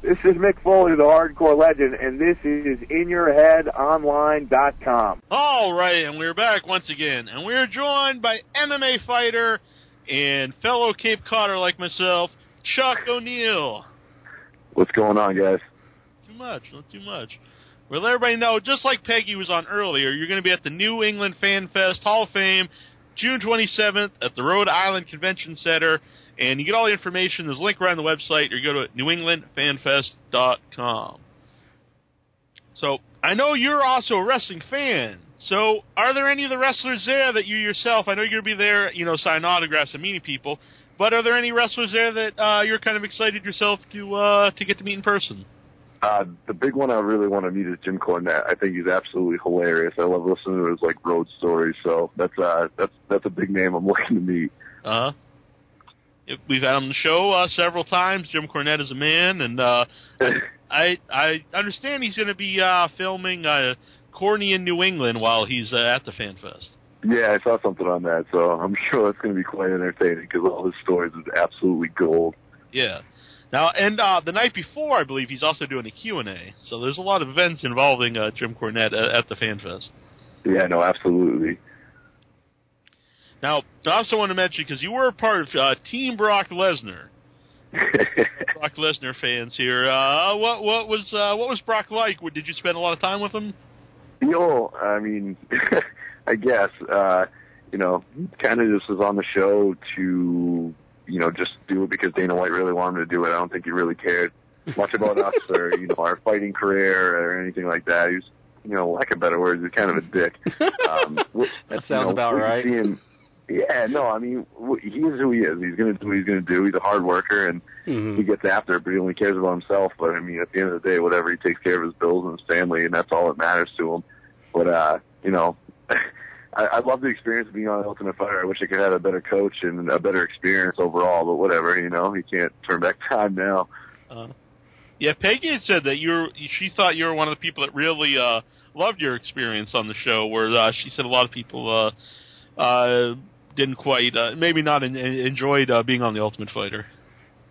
This is Mick Foley, the Hardcore Legend, and this is InYourHeadOnline.com. All right, and we're back once again, and we're joined by MMA fighter and fellow Cape Codder like myself, Chuck O'Neill. What's going on, guys? Not too much. Well, let everybody know, just like Peggy was on earlier, you're going to be at the New England Fan Fest Hall of Fame, June 27th at the Rhode Island Convention Center. And you get all the information. There's a link right on the website, or you go to newenglandfanfest.com. So, I know you're also a wrestling fan. So, are there any of the wrestlers there that you yourself, I know you're going to be there, signing autographs and meeting people, but are there any wrestlers there that you're kind of excited yourself to get to meet in person? The big one I really want to meet is Jim Cornette. I think he's absolutely hilarious. I love listening to his road stories. So that's a big name I'm looking to meet. We've had him on the show several times. Jim Cornette is a man, and I understand he's going to be filming Corny in New England while he's at the Fan Fest. Yeah, I saw something on that, so I'm sure it's going to be quite entertaining because all his stories is absolutely gold. Yeah. Now, and the night before, I believe, he's also doing a Q&A. So there's a lot of events involving Jim Cornette at the Fan Fest. Yeah, no, absolutely. Now, I also want to mention, because you were a part of Team Brock Lesnar. Brock Lesnar fans here. What was Brock like? Did you spend a lot of time with him? I mean, I guess, kind of just was on the show to, just do it because Dana White really wanted him to do it. I don't think he really cared much about us or, our fighting career or anything like that. He was, lack of better words, he's kind of a dick. That sounds about right. Yeah, no, I mean, he is who he is. He's going to do what he's going to do. He's a hard worker, and he gets after it, but he only cares about himself. But, I mean, at the end of the day, whatever, he takes care of his bills and his family, and that's all that matters to him. But, I love the experience of being on Ultimate Fighter. I wish I could have a better coach and a better experience overall, but whatever, he can't turn back time now. Yeah, Peggy had said that she thought you were one of the people that really loved your experience on the show, where she said a lot of people didn't quite, maybe not enjoyed being on The Ultimate Fighter.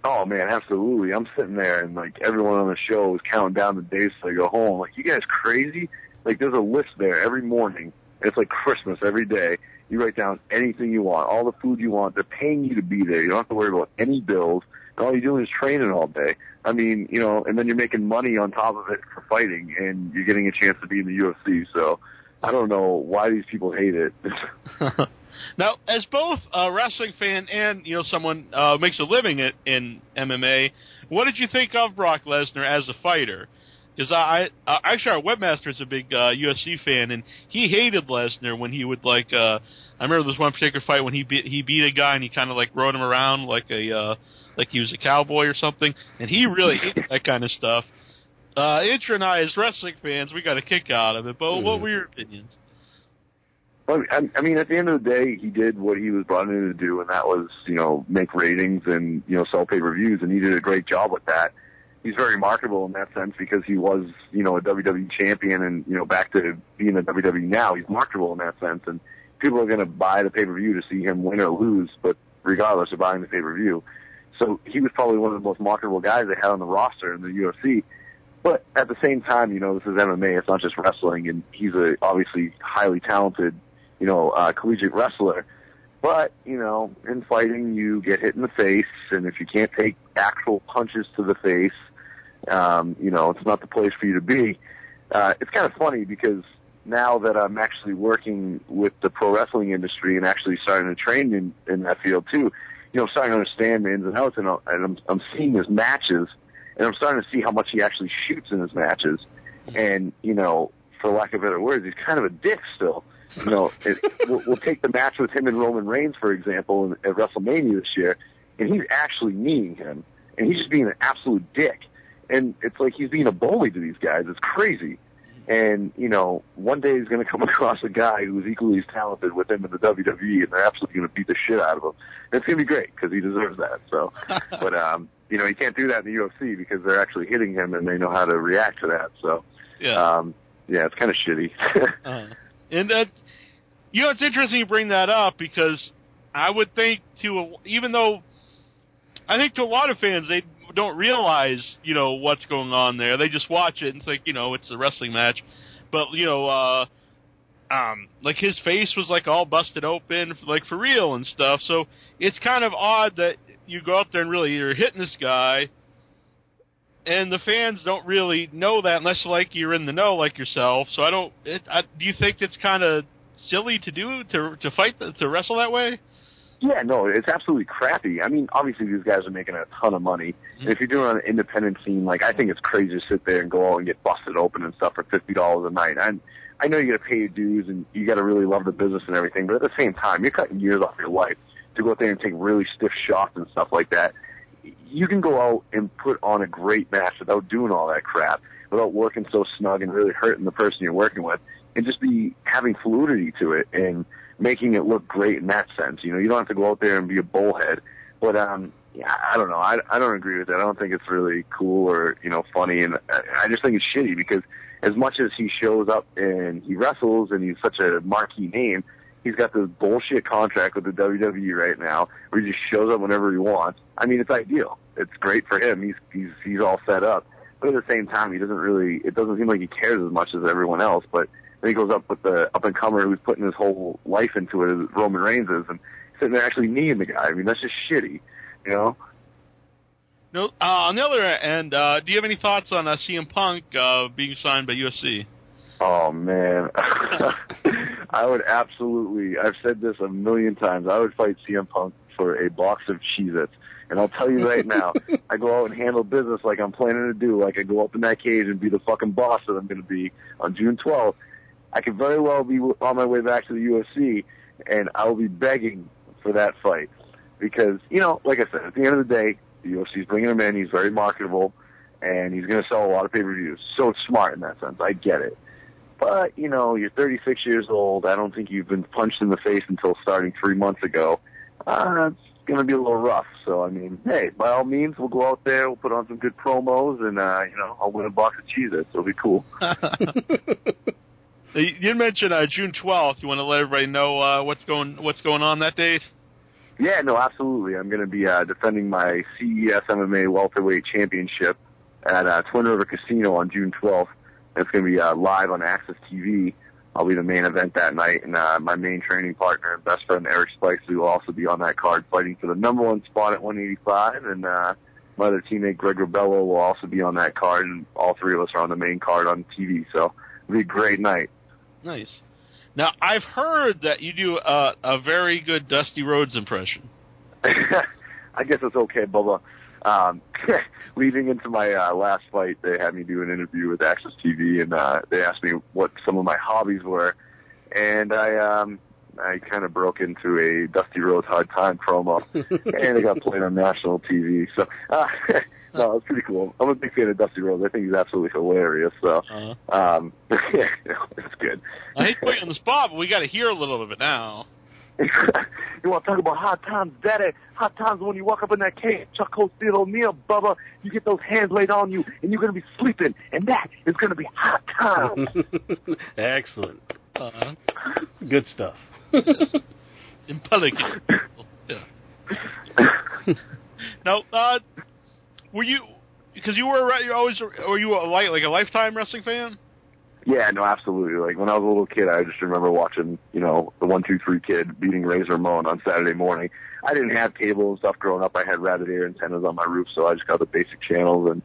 Oh, man, absolutely. I'm sitting there, and, everyone on the show is counting down the days till I go home. You guys crazy? There's a list there every morning. It's like Christmas every day. You write down anything you want, all the food you want. They're paying you to be there. You don't have to worry about any bills. And all you're doing is training all day. I mean, and then you're making money on top of it for fighting, and you're getting a chance to be in the UFC. So I don't know why these people hate it. Now, as both a wrestling fan and, someone makes a living in MMA, what did you think of Brock Lesnar as a fighter? Because actually our webmaster is a big UFC fan, and he hated Lesnar when he would I remember this one particular fight when he beat a guy and he kind of rode him around like he was a cowboy or something, and he really hated that kind of stuff. Intra and I, as wrestling fans, we got a kick out of it. But what were your opinions? Well, I mean, at the end of the day, he did what he was brought in to do, and that was, make ratings and, sell pay-per-views, and he did a great job with that. He's very marketable in that sense because he was, a WWE champion and, back to being a WWE now. He's marketable in that sense, and people are going to buy the pay-per-view to see him win or lose, but regardless of buying the pay-per-view. So he was probably one of the most marketable guys they had on the roster in the UFC. But at the same time, this is MMA. It's not just wrestling, and he's a obviously highly talented, collegiate wrestler. But, in fighting, you get hit in the face, and if you can't take actual punches to the face, it's not the place for you to be. It's kind of funny because now that I'm actually working with the pro wrestling industry and actually starting to train in that field too, I'm starting to understand the ins and outs, and I'm seeing his matches, and I'm starting to see how much he actually shoots in his matches. And, for lack of better words, he's kind of a dick still. We'll take the match with him and Roman Reigns, for example, at WrestleMania this year, and he's actually meaning him, and he's just being an absolute dick. And it's like he's being a bully to these guys. It's crazy. And, one day he's going to come across a guy who's equally as talented with him in the WWE, and they're absolutely going to beat the shit out of him. And it's going to be great because he deserves that. So, but, he can't do that in the UFC because they're actually hitting him and they know how to react to that. So, it's kind of shitty. And, it's interesting you bring that up because I would think even though I think to a lot of fans, they don't realize, what's going on there. They just watch it and think, it's a wrestling match. But, like his face was like all busted open, like for real and stuff. So it's kind of odd that you go out there and really you're hitting this guy, and the fans don't really know that unless like you're in the know like yourself. So do you think it's kind of silly to do to fight to wrestle that way? Yeah, no, it's absolutely crappy. I mean, obviously these guys are making a ton of money. Mm-hmm. And if you're doing it on an independent scene, like I think it's crazy to sit there and go out and get busted open and stuff for $50 a night. And I know you got to pay your dues and you got to really love the business and everything, but at the same time, you're cutting years off your life to go out there and take really stiff shots and stuff like that. You can go out and put on a great match without doing all that crap, without working so snug and really hurting the person you're working with, and just be having fluidity to it and making it look great in that sense. You don't have to go out there and be a bullhead. But yeah, I don't know. I don't agree with that. I don't think it's really cool or funny, and I just think it's shitty because as much as he shows up and he wrestles and he's such a marquee name, he's got this bullshit contract with the WWE right now where he just shows up whenever he wants. I mean, it's ideal. It's great for him. He's all set up. But at the same time, it doesn't seem like he cares as much as everyone else. But then he goes up with the up-and-comer who's putting his whole life into it, as Roman Reigns is, and sitting there actually kneeing the guy. I mean, that's just shitty, No, on the other end, do you have any thoughts on CM Punk being signed by UFC? Oh, man. I would absolutely, I've said this a million times, I would fight CM Punk for a box of Cheez-Its. And I'll tell you right now, I go out and handle business like I'm planning to do, like I go up in that cage and be the fucking boss that I'm going to be on June 12th. I could very well be on my way back to the UFC, and I will be begging for that fight. Because, like I said, at the end of the day, the UFC's bringing him in, he's very marketable, and he's going to sell a lot of pay-per-views. So it's smart in that sense, I get it. But, you're 36 years old, I don't think you've been punched in the face until starting 3 months ago. It's going to be a little rough. So, I mean, hey, by all means, we'll go out there, we'll put on some good promos, and, I'll win a box of Cheez-Its. It'll be cool. You mentioned June 12th. You want to let everybody know what's going on that date? Yeah, no, absolutely. I'm going to be defending my CES MMA welterweight championship at Twin River Casino on June 12th. It's going to be live on Access TV. I'll be the main event that night, and my main training partner and best friend Eric Spicely will also be on that card fighting for the number one spot at 185, and my other teammate Greg Rebello will also be on that card, and all three of us are on the main card on TV, so it'll be a great night. Nice. Now, I've heard that you do a very good Dusty Rhodes impression. I guess it's okay, Bubba. Leading into my last fight, they had me do an interview with Access TV, and they asked me what some of my hobbies were, and I kind of broke into a Dusty Rhodes Hard Time promo, and it got played on national TV. So, no, it's pretty cool. I'm a big fan of Dusty Rhodes. I think he's absolutely hilarious. So, yeah, it's good. I hate to put you on the spot, but we got to hear a little of it now. You want to talk about hard times, Daddy? Hard times when you walk up in that cage, Chuck Cole, Steele, O'Neal, Bubba, you get those hands laid on you, and you're going to be sleeping, and that is going to be hard times. Excellent. Good stuff. In Pelican. Yeah. Now, were you a lifetime wrestling fan? Yeah, no, absolutely. Like, when I was a little kid, I just remember watching, the 1-2-3 Kid beating Razor Ramon on Saturday morning. I didn't have cable and stuff growing up. I had rabbit ear antennas on my roof, so I just got the basic channels, and,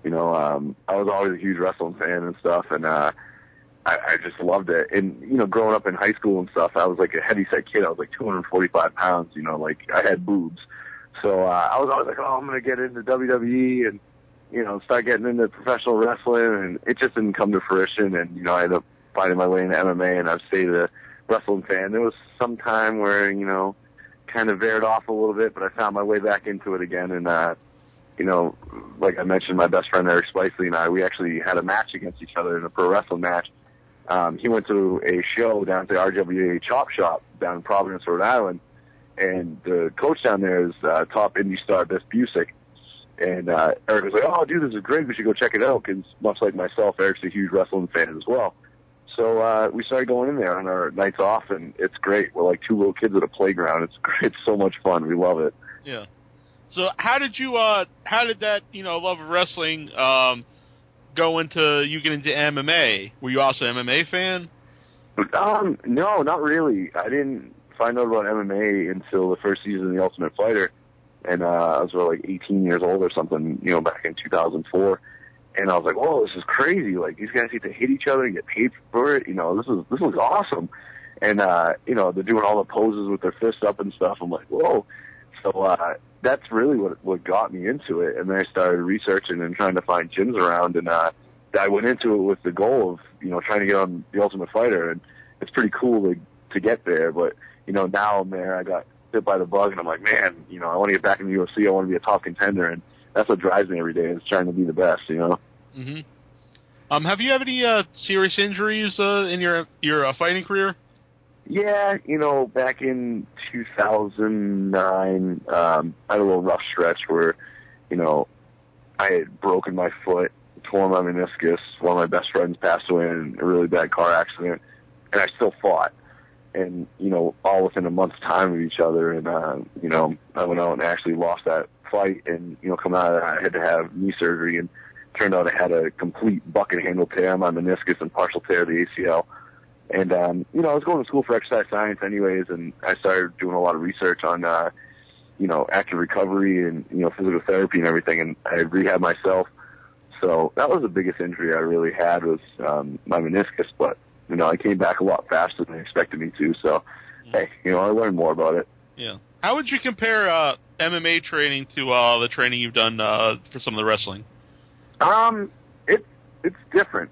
I was always a huge wrestling fan and stuff, and I just loved it. And, growing up in high school and stuff, I was like a heavyset kid. I was like 245 pounds, like I had boobs. So I was always like, oh, I'm going to get into WWE and, start getting into professional wrestling, and it just didn't come to fruition, and, I ended up finding my way into MMA, and I've stayed a wrestling fan. There was some time where, kind of veered off a little bit, but I found my way back into it again, and, like I mentioned, my best friend Eric Spicely and I, we actually had a match against each other in a pro wrestling match. He went to a show down at the RWA Chop Shop down in Providence, Rhode Island, and the coach down there is top indie star Bess Busick. And Eric was like, oh, dude, this is great. We should go check it out, because much like myself, Eric's a huge wrestling fan as well. So we started going in there on our nights off, and it's great. We're like two little kids at a playground. It's so much fun. We love it. Yeah. So how did that, love of wrestling go into you getting into MMA? Were you also an MMA fan? No, not really. I didn't find out about MMA until the first season of The Ultimate Fighter, and I was about 18 years old or something, back in 2004. And I was like, whoa, this is crazy. Like, these guys get to hit each other and get paid for it. This looks awesome. And, they're doing all the poses with their fists up and stuff. I'm like, whoa. So, that's really what got me into it. And then I started researching and trying to find gyms around. And, I went into it with the goal of, trying to get on The Ultimate Fighter. And it's pretty cool to get there. But, now I'm there. I got bit by the bug and I'm like, man, I want to get back in the UFC. I want to be a top contender. And that's what drives me every day, is trying to be the best, Mm-hmm. Have you had any serious injuries in your fighting career? Yeah, back in 2009, I had a little rough stretch where, I had broken my foot, tore my meniscus. One of my best friends passed away in a really bad car accident, and I still fought. And, all within a month's time of each other. And, I went out and actually lost that fight. And, coming out of that, I had to have knee surgery. And turned out I had a complete bucket handle tear on my meniscus and partial tear of the ACL. And, I was going to school for exercise science anyways. And I started doing a lot of research on, active recovery and, physical therapy and everything. And I rehabbed myself. So that was the biggest injury I really had was, my meniscus. But, I came back a lot faster than I expected me to. So, hey, I learned more about it. Yeah. How would you compare MMA training to the training you've done for some of the wrestling? It's different.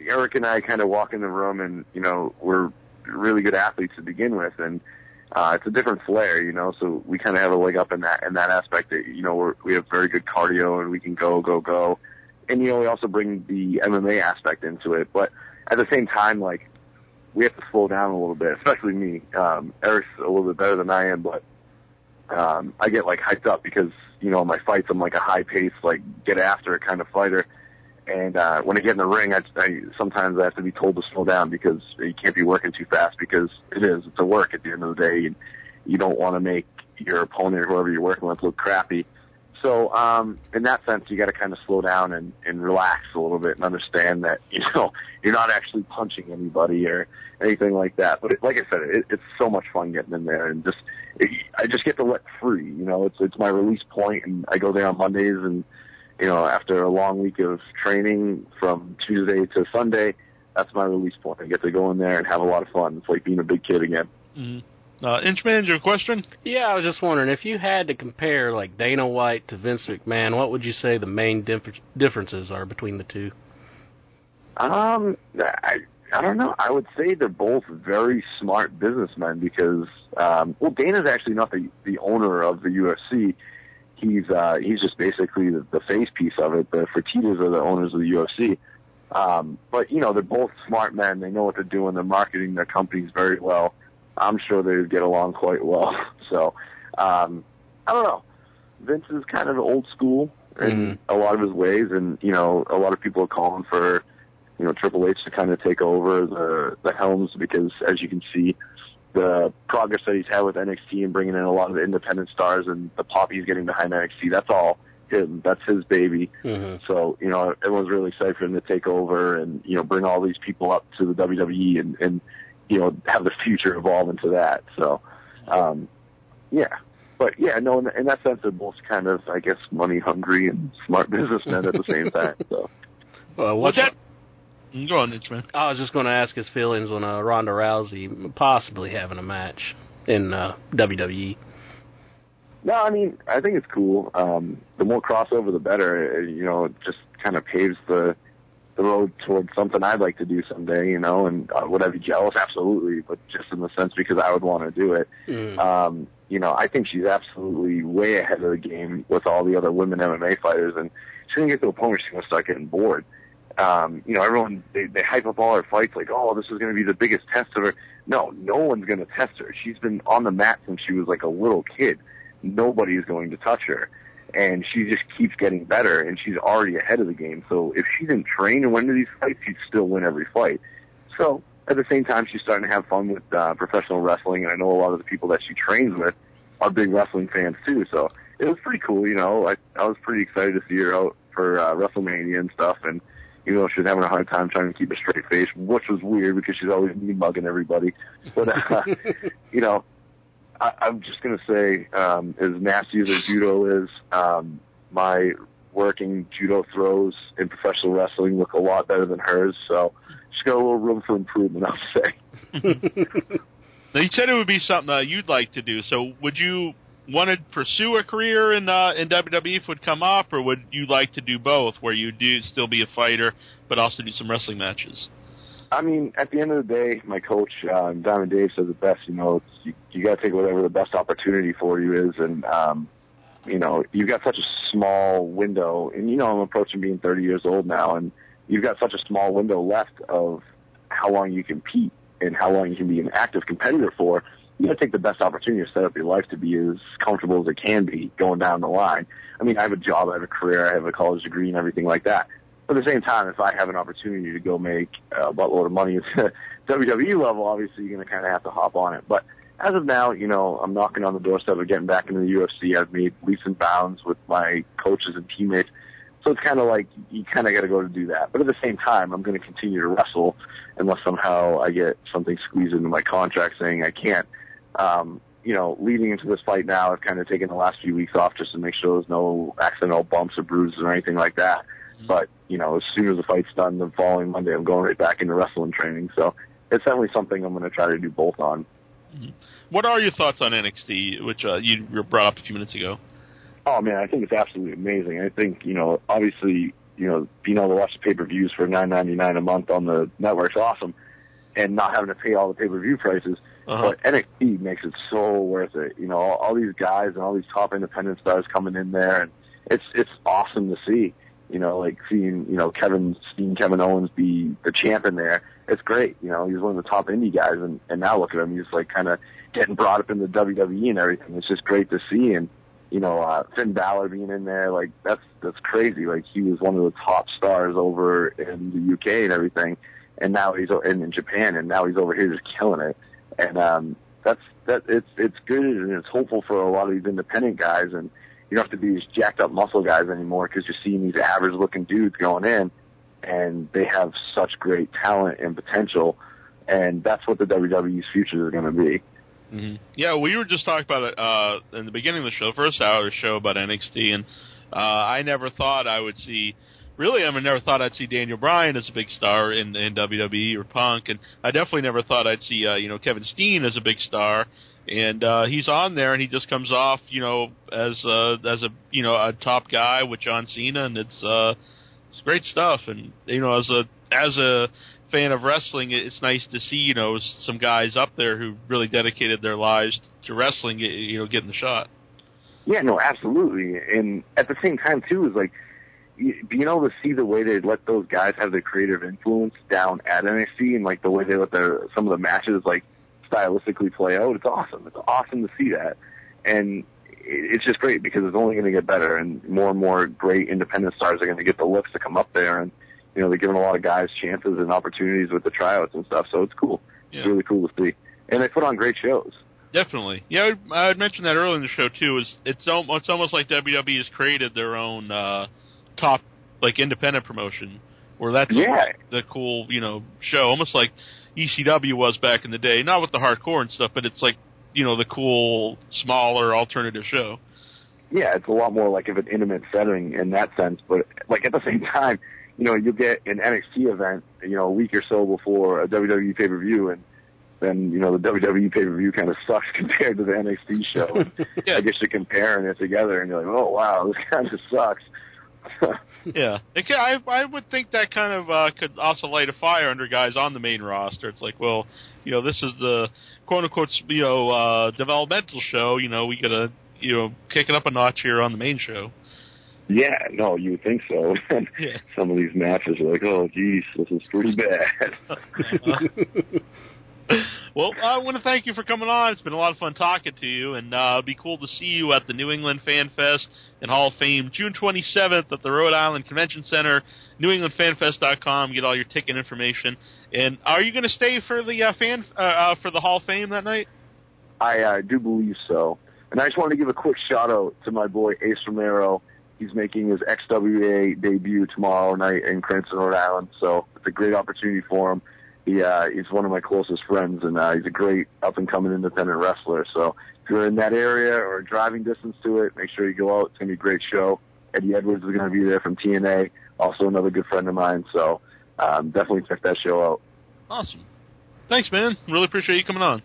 Eric and I kind of walk in the room and, we're really good athletes to begin with. And, it's a different flair, so we kind of have a leg up in that aspect that, we have very good cardio and we can go. And, we also bring the MMA aspect into it. But at the same time, we have to slow down a little bit, especially me. Eric's a little bit better than I am, but I get hyped up because, my fights, I'm a high pace, get after it kind of fighter. And when I get in the ring, I sometimes I have to be told to slow down because you can't be working too fast because it's a work at the end of the day. And you don't want to make your opponent or whoever you're working with look crappy. So in that sense, you got to kind of slow down and relax a little bit and understand that, you're not actually punching anybody or anything like that. But like I said, it's so much fun getting in there and I just get to let free. It's my release point, and I go there on Mondays and, after a long week of training from Tuesday to Sunday, that's my release point. I get to go in there and have a lot of fun. It's like being a big kid again. Mm-hmm. Inchman, your question? Yeah, I was just wondering, if you had to compare Dana White to Vince McMahon, what would you say the main differences are between the two? I don't know. I would say they're both very smart businessmen because, Dana's actually not the owner of the UFC. He's just basically the face piece of it. The Fertittas are the owners of the UFC. But, they're both smart men. They know what they're doing. They're marketing their companies very well. I'm sure they would get along quite well. So, I don't know. Vince is kind of old school in a lot of his ways. And, a lot of people are calling for, Triple H to kind of take over the helms because, as you can see, the progress that he's had with NXT and bringing in a lot of the independent stars and the pop he's getting behind NXT, that's all him. That's his baby. Mm-hmm. So, everyone's really excited for him to take over and, bring all these people up to the WWE and have the future evolve into that. So, yeah. But, yeah, no, in that sense, they're both kind of, I guess, money hungry and smart businessmen at the same time. So, what's that? Go on, Inchman. I was just going to ask his feelings on Ronda Rousey possibly having a match in WWE. No, I mean, I think it's cool. The more crossover, the better. It just kind of paves the road towards something I'd like to do someday, and would I be jealous? Absolutely, but just in the sense because I would want to do it. I think she's absolutely way ahead of the game with all the other women MMA fighters, and she's going to get to a point where she's going to start getting bored. Everyone, they hype up all her fights like, oh, this is going to be the biggest test of her. No one's going to test her. She's been on the mat since she was a little kid. Nobody's going to touch her. And she just keeps getting better, and she's already ahead of the game. So if she didn't train and win these fights, she'd still win every fight. So at the same time, she's starting to have fun with professional wrestling, and I know a lot of the people that she trains with, are big wrestling fans too. So it was pretty cool. I was pretty excited to see her out for WrestleMania and stuff, and she was having a hard time trying to keep a straight face, which was weird because she's always mugging everybody. But I'm just gonna say, as nasty as her judo is, my working judo throws in professional wrestling look a lot better than hers. So she's got a little room for improvement, I'll say. Now, you said it would be something that you'd like to do. So would you want to pursue a career in WWE if it would come up, or would you like to do both, where you do still be a fighter but also do some wrestling matches? I mean, at the end of the day, my coach, Diamond Dave, says it best. You got to take whatever the best opportunity for you is, and you've got such a small window, and I'm approaching being 30 years old now, and you've got such a small window left of how long you compete and how long you can be an active competitor for. You got to take the best opportunity to set up your life to be as comfortable as it can be going down the line. I mean, I have a job, I have a career, I have a college degree and everything like that. But at the same time, if I have an opportunity to go make a buttload of money at the WWE level, obviously you're going to kind of have to hop on it. But as of now, I'm knocking on the doorstep of getting back into the UFC. I've made leaps and bounds with my coaches and teammates. So it's kind of like you kind of got to go to do that. But at the same time, I'm going to continue to wrestle unless somehow I get something squeezed into my contract saying I can't. Leading into this fight now, I've kind of taken the last few weeks off just to make sure there's no accidental bumps or bruises or anything like that. Mm-hmm. But, as soon as the fight's done, the following Monday, I'm going right back into wrestling training. So it's definitely something I'm going to try to do both on. Mm-hmm. What are your thoughts on NXT, which you brought up a few minutes ago? Oh, man, I think it's absolutely amazing. I think, obviously, being able to watch the pay-per-views for $9.99 a month on the network's awesome, and not having to pay all the pay-per-view prices. Uh-huh. But NXT makes it so worth it. All these guys and all these top independent stars coming in there, and it's awesome to see. Like seeing, seeing Kevin Owens be the champ in there. It's great. He's one of the top indie guys, and now look at him. He's like kind of getting brought up in the WWE and everything. It's just great to see. And, Finn Balor being in there, like that's crazy. Like he was one of the top stars over in the UK and everything. And now he's in Japan, and now he's over here just killing it. And it's good, and it's hopeful for a lot of these independent guys, and you don't have to be these jacked up muscle guys anymore because you're seeing these average looking dudes going in, and they have such great talent and potential, and that's what the WWE's future is going to be. Mm-hmm. Yeah, we were just talking about it in the beginning of the show, first hour of the show about NXT, and I never thought I would see. Really, I never thought I'd see Daniel Bryan as a big star in WWE or Punk, and I definitely never thought I'd see Kevin Steen as a big star. And he's on there, and he just comes off as a top guy with John Cena, and it's great stuff. And as a fan of wrestling, it's nice to see some guys up there who really dedicated their lives to wrestling, getting the shot. Yeah, no, absolutely. And at the same time too is like, being able to see the way they let those guys have their creative influence down at NXT, and like the way they let some of the matches like stylistically play out, it's awesome. It's awesome to see that, and it's just great because it's only going to get better, and more great independent stars are going to get the looks to come up there, and they're giving a lot of guys chances and opportunities with the tryouts and stuff. So it's cool. Yeah. It's really cool to see, and they put on great shows. Definitely. Yeah, I mentioned that earlier in the show too. It's almost like WWE has created their own top independent promotion, where that's the cool show, almost like ECW was back in the day, not with the hardcore and stuff, but it's like the cool smaller alternative show. Yeah, it's a lot more like of an intimate setting in that sense, but like at the same time, you'll get an NXT event a week or so before a WWE pay-per-view, and then the WWE pay-per-view kind of sucks compared to the NXT show. Yeah. I guess you're comparing it together and you're like, oh wow, this kind of sucks. Yeah, I would think that kind of could also light a fire under guys on the main roster. It's like, well, this is the quote unquote developmental show. We gotta kick it up a notch here on the main show. Yeah, no, you would think so. Yeah. Some of these matches are like, oh geez, this is pretty bad. Well, I want to thank you for coming on. It's been a lot of fun talking to you, and it'd be cool to see you at the New England Fan Fest and Hall of Fame, June 27th at the Rhode Island Convention Center, NewEnglandFanFest.com. Get all your ticket information. And are you going to stay for the for the Hall of Fame that night? I do believe so. And I just wanted to give a quick shout-out to my boy Ace Romero. He's making his XWA debut tomorrow night in Cranston, Rhode Island, so it's a great opportunity for him. He's one of my closest friends, and he's a great up-and-coming independent wrestler. So if you're in that area or driving distance to it, make sure you go out. It's going to be a great show. Eddie Edwards is going to be there from TNA, also another good friend of mine. So definitely check that show out. Awesome. Thanks, man. Really appreciate you coming on.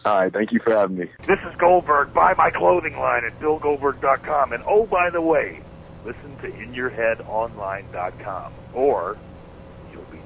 All right, thank you for having me. This is Goldberg. Buy my clothing line at BillGoldberg.com. And oh, by the way, listen to InYourHeadOnline.com, or you'll be